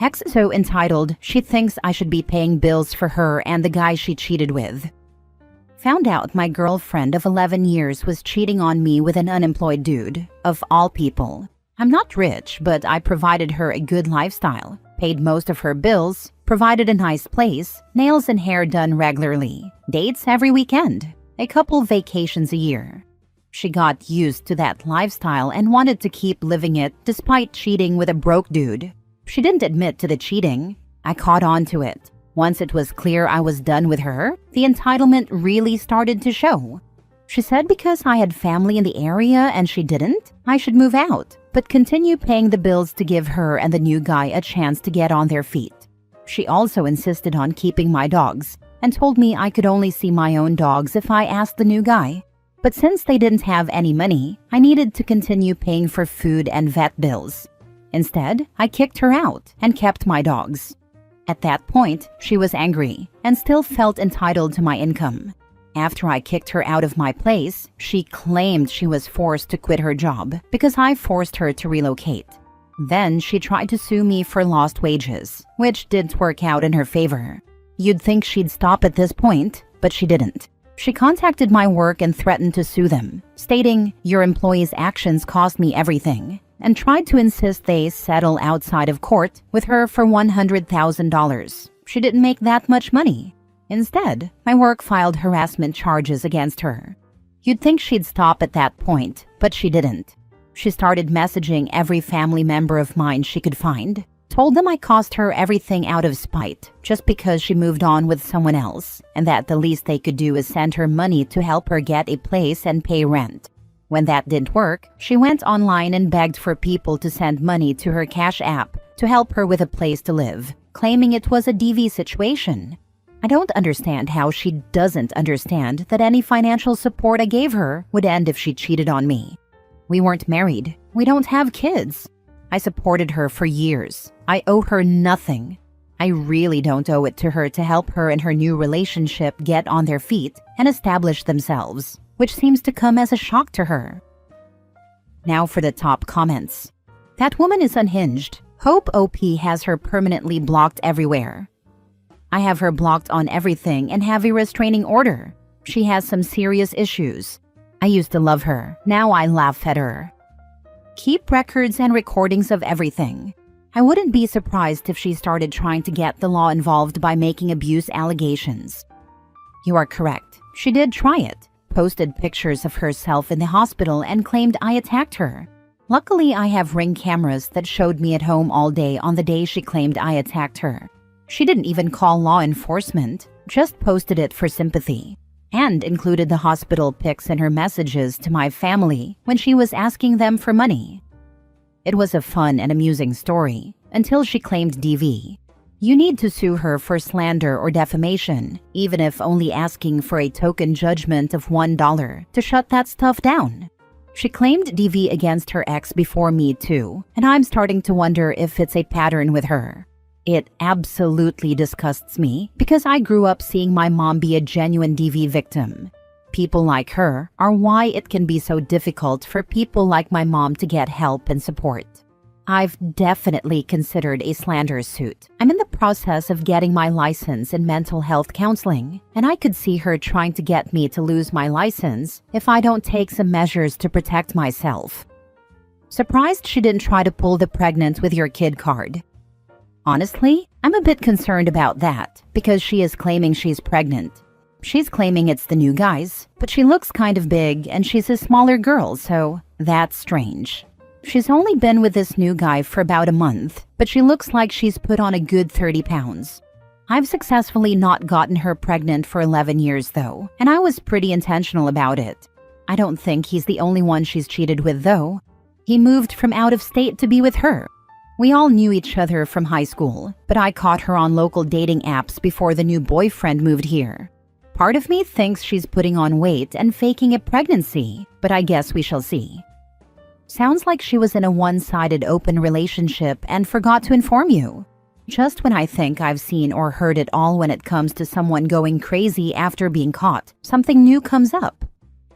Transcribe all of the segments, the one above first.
Ex is so entitled, she thinks I should be paying bills for her and the guy she cheated with. Found out my girlfriend of 11 years was cheating on me with an unemployed dude, of all people. I'm not rich, but I provided her a good lifestyle, paid most of her bills, provided a nice place, nails and hair done regularly, dates every weekend, a couple vacations a year. She got used to that lifestyle and wanted to keep living it despite cheating with a broke dude. She didn't admit to the cheating. I caught on to it. Once it was clear I was done with her, the entitlement really started to show. She said because I had family in the area and she didn't, I should move out, but continue paying the bills to give her and the new guy a chance to get on their feet. She also insisted on keeping my dogs and told me I could only see my own dogs if I asked the new guy. But since they didn't have any money, I needed to continue paying for food and vet bills. Instead, I kicked her out and kept my dogs. At that point, she was angry and still felt entitled to my income. After I kicked her out of my place, she claimed she was forced to quit her job because I forced her to relocate. Then she tried to sue me for lost wages, which didn't work out in her favor. You'd think she'd stop at this point, but she didn't. She contacted my work and threatened to sue them, stating, "Your employees' actions cost me everything," and tried to insist they settle outside of court with her for $100,000. She didn't make that much money. Instead, my work filed harassment charges against her. You'd think she'd stop at that point, but she didn't. She started messaging every family member of mine she could find, told them I cost her everything out of spite just because she moved on with someone else, and that the least they could do is send her money to help her get a place and pay rent. When that didn't work, she went online and begged for people to send money to her Cash App to help her with a place to live, claiming it was a DV situation. I don't understand how she doesn't understand that any financial support I gave her would end if she cheated on me. We weren't married. We don't have kids. I supported her for years. I owe her nothing. I really don't owe it to her to help her and her new relationship get on their feet and establish themselves, which seems to come as a shock to her. Now for the top comments. That woman is unhinged. Hope OP has her permanently blocked everywhere. I have her blocked on everything and have a restraining order. She has some serious issues. I used to love her. Now I laugh at her. Keep records and recordings of everything. I wouldn't be surprised if she started trying to get the law involved by making abuse allegations. You are correct. She did try it. Posted pictures of herself in the hospital and claimed I attacked her. Luckily, I have Ring cameras that showed me at home all day on the day she claimed I attacked her. She didn't even call law enforcement, just posted it for sympathy, and included the hospital pics in her messages to my family when she was asking them for money. It was a fun and amusing story until she claimed DV. You need to sue her for slander or defamation, even if only asking for a token judgment of $1 to shut that stuff down. She claimed DV against her ex before me too, and I'm starting to wonder if it's a pattern with her. It absolutely disgusts me because I grew up seeing my mom be a genuine DV victim. People like her are why it can be so difficult for people like my mom to get help and support. I've definitely considered a slander suit. I'm in the process of getting my license in mental health counseling, and I could see her trying to get me to lose my license if I don't take some measures to protect myself. Surprised she didn't try to pull the pregnant with your kid card. Honestly, I'm a bit concerned about that because she is claiming she's pregnant. She's claiming it's the new guy's, but she looks kind of big and she's a smaller girl, so that's strange. She's only been with this new guy for about a month, but she looks like she's put on a good 30 pounds. I've successfully not gotten her pregnant for 11 years though, and I was pretty intentional about it. I don't think he's the only one she's cheated with though. He moved from out of state to be with her. We all knew each other from high school, but I caught her on local dating apps before the new boyfriend moved here. Part of me thinks she's putting on weight and faking a pregnancy, but I guess we shall see. Sounds like she was in a one-sided open relationship and forgot to inform you. Just when I think I've seen or heard it all when it comes to someone going crazy after being caught, something new comes up.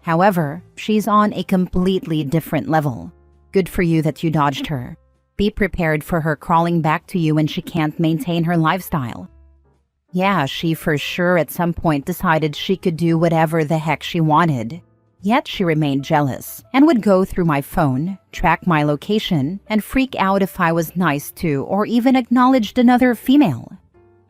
However, she's on a completely different level. Good for you that you dodged her. Be prepared for her crawling back to you when she can't maintain her lifestyle. Yeah, she for sure at some point decided she could do whatever the heck she wanted. Yet she remained jealous and would go through my phone, track my location, and freak out if I was nice to or even acknowledged another female.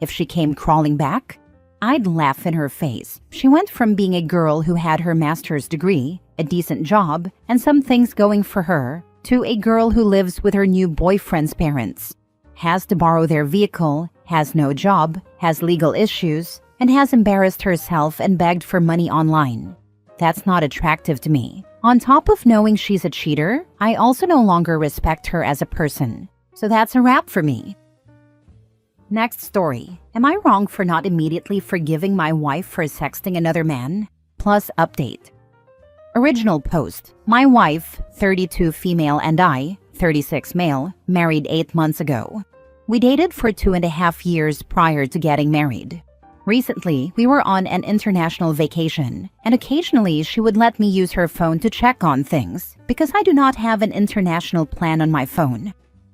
If she came crawling back, I'd laugh in her face. She went from being a girl who had her master's degree, a decent job, and some things going for her, to a girl who lives with her new boyfriend's parents, has to borrow their vehicle, has no job, has legal issues, and has embarrassed herself and begged for money online. That's not attractive to me. On top of knowing she's a cheater, I also no longer respect her as a person. So that's a wrap for me. Next story. Am I wrong for not immediately forgiving my wife for sexting another man? Plus update. Original post. My wife, 32 female, and I, 36 male, married 8 months ago. We dated for 2.5 years prior to getting married. Recently, we were on an international vacation, and occasionally she would let me use her phone to check on things because I do not have an international plan on my phone.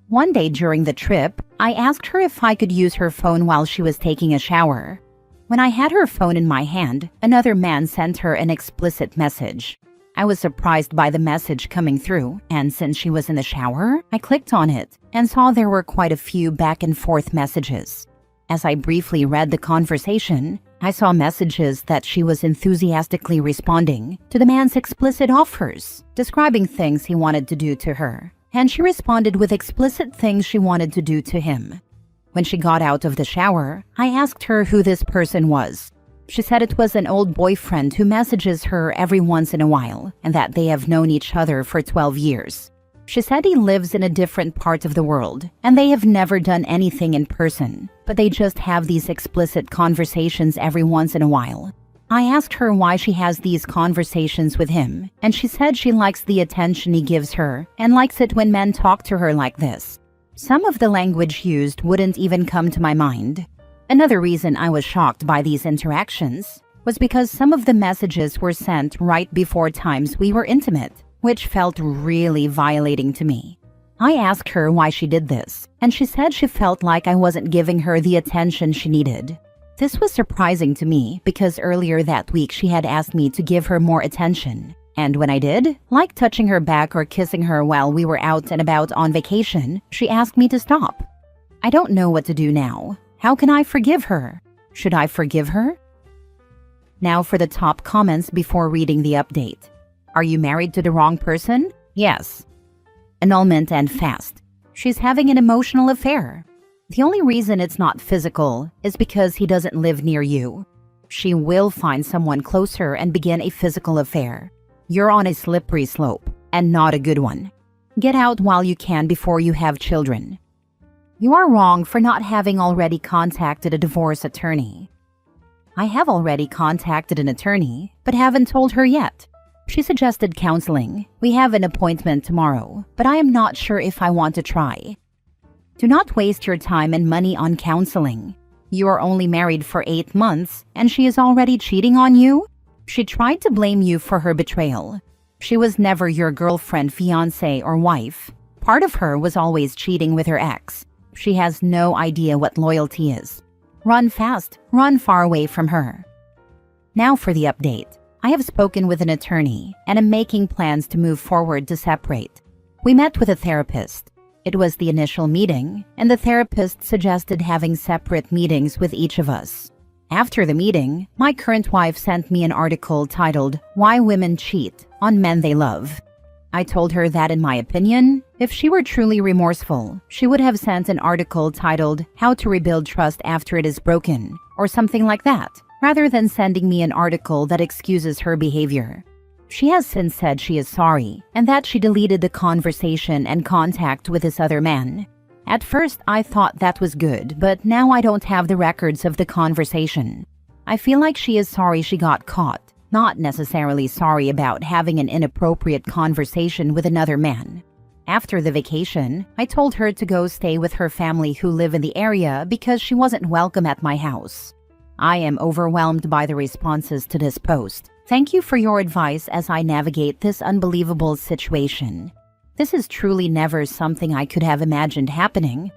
One day during the trip, I asked her if I could use her phone while she was taking a shower. When I had her phone in my hand, another man sent her an explicit message. I was surprised by the message coming through, and since she was in the shower, I clicked on it and saw there were quite a few back and forth messages. As I briefly read the conversation, I saw messages that she was enthusiastically responding to the man's explicit offers, describing things he wanted to do to her, and she responded with explicit things she wanted to do to him. When she got out of the shower, I asked her who this person was. She said it was an old boyfriend who messages her every once in a while and that they have known each other for 12 years. She said he lives in a different part of the world and they have never done anything in person, but they just have these explicit conversations every once in a while. I asked her why she has these conversations with him, and she said she likes the attention he gives her and likes it when men talk to her like this. Some of the language used wouldn't even come to my mind. Another reason I was shocked by these interactions was because some of the messages were sent right before times we were intimate, which felt really violating to me. I asked her why she did this, and she said she felt like I wasn't giving her the attention she needed. This was surprising to me because earlier that week she had asked me to give her more attention. And when I did, like touching her back or kissing her while we were out and about on vacation, she asked me to stop. I don't know what to do now. How can I forgive her? Should I forgive her? Now for the top comments before reading the update. Are you married to the wrong person? Yes. Annulment and fast. She's having an emotional affair. The only reason it's not physical is because he doesn't live near you. She will find someone closer and begin a physical affair. You're on a slippery slope, and not a good one. Get out while you can before you have children. You are wrong for not having already contacted a divorce attorney. I have already contacted an attorney, but haven't told her yet. She suggested counseling. We have an appointment tomorrow, but I am not sure if I want to try. Do not waste your time and money on counseling. You are only married for 8 months, and she is already cheating on you? She tried to blame you for her betrayal. She was never your girlfriend, fiancé, or wife. Part of her was always cheating with her ex. She has no idea what loyalty is. Run fast, run far away from her. Now for the update. I have spoken with an attorney and am making plans to move forward to separate. We met with a therapist. It was the initial meeting, and the therapist suggested having separate meetings with each of us. After the meeting, my current wife sent me an article titled, "Why Women Cheat on Men They Love." I told her that in my opinion, if she were truly remorseful, she would have sent an article titled, "How to Rebuild Trust After It Is Broken," or something like that, rather than sending me an article that excuses her behavior. She has since said she is sorry, and that she deleted the conversation and contact with this other man. At first, I thought that was good, but now I don't have the records of the conversation. I feel like she is sorry she got caught, not necessarily sorry about having an inappropriate conversation with another man. After the vacation, I told her to go stay with her family who live in the area because she wasn't welcome at my house. I am overwhelmed by the responses to this post. Thank you for your advice as I navigate this unbelievable situation. This is truly never something I could have imagined happening.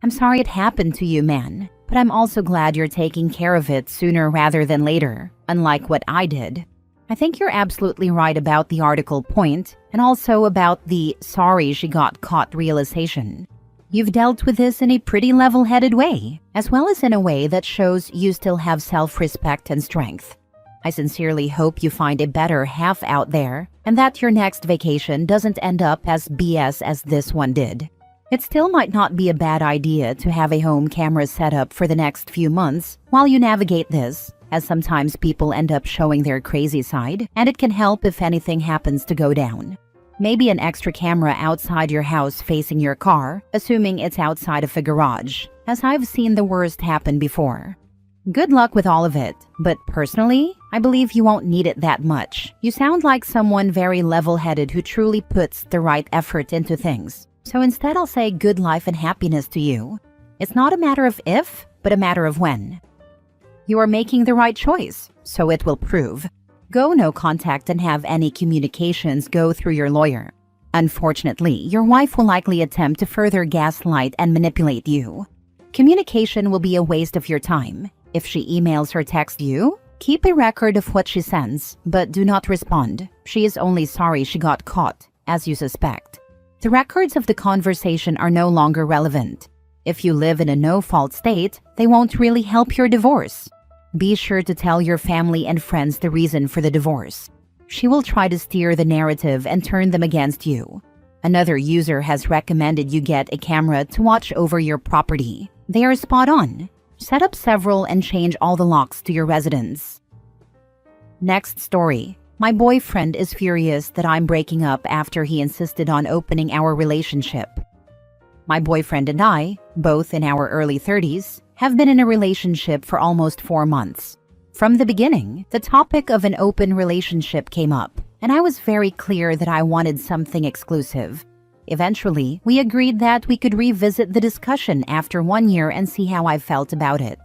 I'm sorry it happened to you, man, but I'm also glad you're taking care of it sooner rather than later, unlike what I did. I think you're absolutely right about the article point, and also about the sorry she got caught realization. You've dealt with this in a pretty level-headed way, as well as in a way that shows you still have self-respect and strength. I sincerely hope you find a better half out there, and that your next vacation doesn't end up as BS as this one did. It still might not be a bad idea to have a home camera set up for the next few months while you navigate this, as sometimes people end up showing their crazy side, and it can help if anything happens to go down. Maybe an extra camera outside your house facing your car, assuming it's outside of a garage, as I've seen the worst happen before. Good luck with all of it, but personally, I believe you won't need it that much. You sound like someone very level-headed who truly puts the right effort into things. So instead I'll say good life and happiness to you. It's not a matter of if, but a matter of when. You are making the right choice, so it will prove. Go no contact and have any communications go through your lawyer. Unfortunately, your wife will likely attempt to further gaslight and manipulate you. Communication will be a waste of your time. If she emails or texts you, keep a record of what she sends, but do not respond. She is only sorry she got caught, as you suspect. The records of the conversation are no longer relevant. If you live in a no-fault state, they won't really help your divorce. Be sure to tell your family and friends the reason for the divorce. She will try to steer the narrative and turn them against you. Another user has recommended you get a camera to watch over your property. They are spot on. Set up several and change all the locks to your residence. Next story. My boyfriend is furious that I'm breaking up after he insisted on opening our relationship. My boyfriend and I, both in our early 30s, have been in a relationship for almost 4 months. From the beginning, the topic of an open relationship came up, and I was very clear that I wanted something exclusive. Eventually, we agreed that we could revisit the discussion after 1 year and see how I felt about it.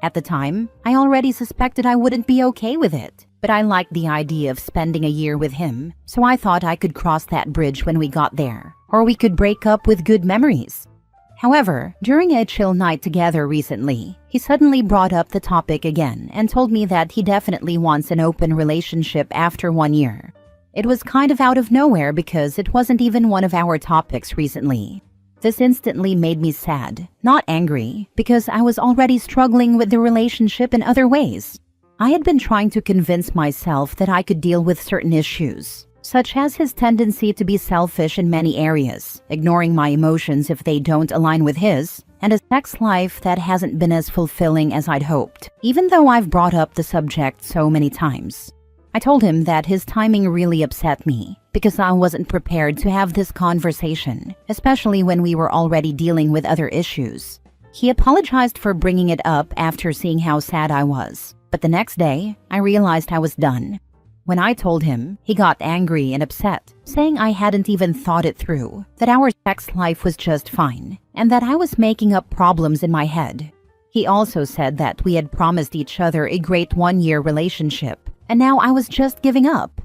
At the time, I already suspected I wouldn't be okay with it. But I liked the idea of spending a year with him, so I thought I could cross that bridge when we got there, or we could break up with good memories. However, during a chill night together recently, he suddenly brought up the topic again and told me that he definitely wants an open relationship after 1 year. It was kind of out of nowhere because it wasn't even one of our topics recently. This instantly made me sad, not angry, because I was already struggling with the relationship in other ways. I had been trying to convince myself that I could deal with certain issues, such as his tendency to be selfish in many areas, ignoring my emotions if they don't align with his, and a sex life that hasn't been as fulfilling as I'd hoped, even though I've brought up the subject so many times. I told him that his timing really upset me, because I wasn't prepared to have this conversation, especially when we were already dealing with other issues. He apologized for bringing it up after seeing how sad I was. But the next day, I realized I was done. When I told him, he got angry and upset, saying I hadn't even thought it through, that our sex life was just fine, and that I was making up problems in my head. He also said that we had promised each other a great 1-year relationship, and now I was just giving up.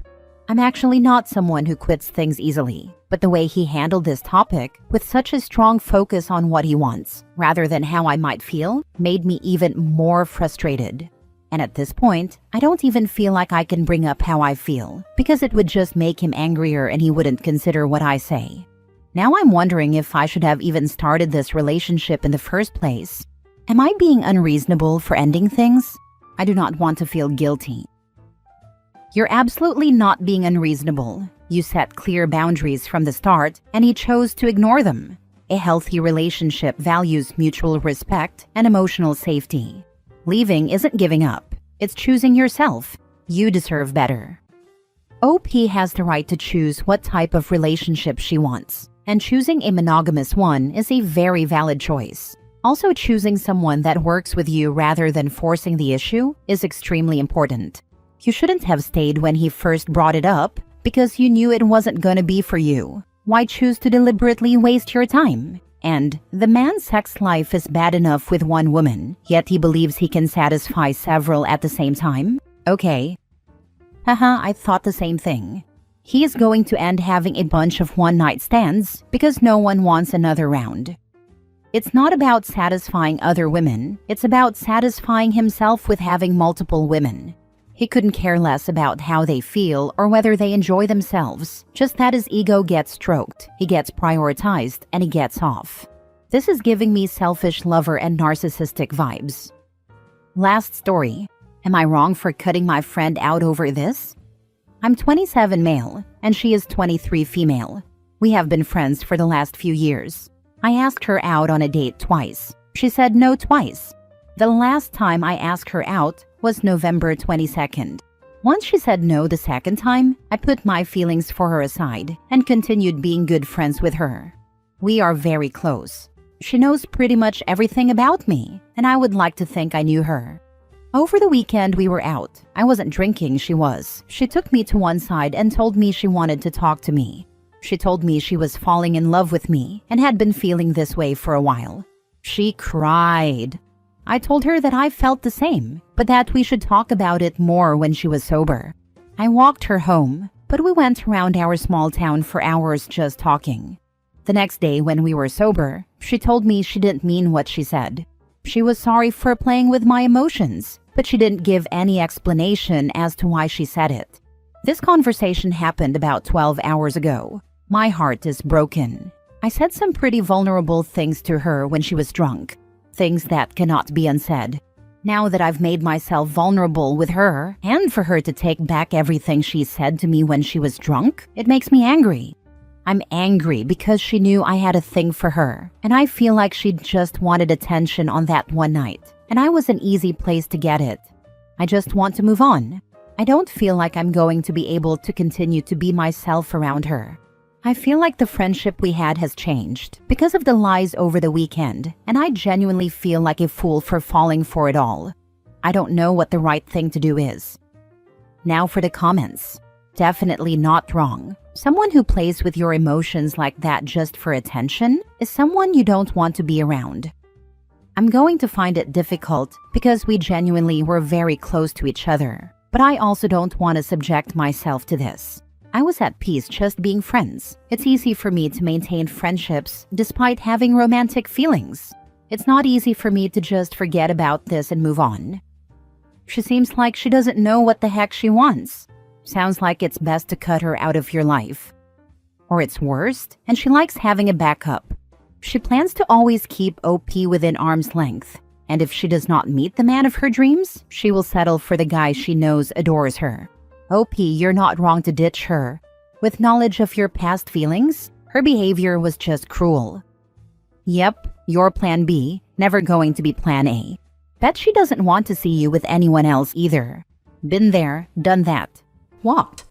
I'm actually not someone who quits things easily, but the way he handled this topic, with such a strong focus on what he wants, rather than how I might feel, made me even more frustrated. And at this point, I don't even feel like I can bring up how I feel, because it would just make him angrier and he wouldn't consider what I say. Now I'm wondering if I should have even started this relationship in the first place. Am I being unreasonable for ending things? I do not want to feel guilty. You're absolutely not being unreasonable. You set clear boundaries from the start, and he chose to ignore them. A healthy relationship values mutual respect and emotional safety. Leaving isn't giving up. It's choosing yourself. You deserve better. OP has the right to choose what type of relationship she wants, and choosing a monogamous one is a very valid choice. Also, choosing someone that works with you rather than forcing the issue is extremely important. You shouldn't have stayed when he first brought it up because you knew it wasn't gonna be for you. Why choose to deliberately waste your time? And the man's sex life is bad enough with one woman, yet he believes he can satisfy several at the same time? Okay. Haha, I thought the same thing. He is going to end having a bunch of one-night stands because no one wants another round. It's not about satisfying other women, it's about satisfying himself with having multiple women. He couldn't care less about how they feel or whether they enjoy themselves, just that his ego gets stroked, he gets prioritized, and he gets off. This is giving me selfish lover and narcissistic vibes. Last story. Am I wrong for cutting my friend out over this? I'm 27 male, and she is 23 female. We have been friends for the last few years. I asked her out on a date twice. She said no twice. The last time I asked her out was November 22nd. Once she said no the second time, I put my feelings for her aside and continued being good friends with her. We are very close. She knows pretty much everything about me, and I would like to think I knew her. Over the weekend we were out. I wasn't drinking, she was. She took me to one side and told me she wanted to talk to me. She told me she was falling in love with me and had been feeling this way for a while. She cried. I told her that I felt the same, but that we should talk about it more when she was sober. I walked her home, but we went around our small town for hours just talking. The next day when we were sober, she told me she didn't mean what she said. She was sorry for playing with my emotions, but she didn't give any explanation as to why she said it. This conversation happened about 12 hours ago. My heart is broken. I said some pretty vulnerable things to her when she was drunk. Things that cannot be unsaid. Now that I've made myself vulnerable with her, and for her to take back everything she said to me when she was drunk, it makes me angry. I'm angry because she knew I had a thing for her, and I feel like she just wanted attention on that one night, and I was an easy place to get it. I just want to move on. I don't feel like I'm going to be able to continue to be myself around her. I feel like the friendship we had has changed because of the lies over the weekend, and I genuinely feel like a fool for falling for it all. I don't know what the right thing to do is. Now for the comments. Definitely not wrong. Someone who plays with your emotions like that just for attention is someone you don't want to be around. I'm going to find it difficult because we genuinely were very close to each other, but I also don't want to subject myself to this. I was at peace just being friends. It's easy for me to maintain friendships despite having romantic feelings. It's not easy for me to just forget about this and move on. She seems like she doesn't know what the heck she wants. Sounds like it's best to cut her out of your life. Or it's worst, and she likes having a backup. She plans to always keep OP within arm's length, and if she does not meet the man of her dreams, she will settle for the guy she knows adores her. OP, you're not wrong to ditch her. With knowledge of your past feelings, her behavior was just cruel. Yep, your plan B, never going to be plan A. Bet she doesn't want to see you with anyone else either. Been there, done that. Walked.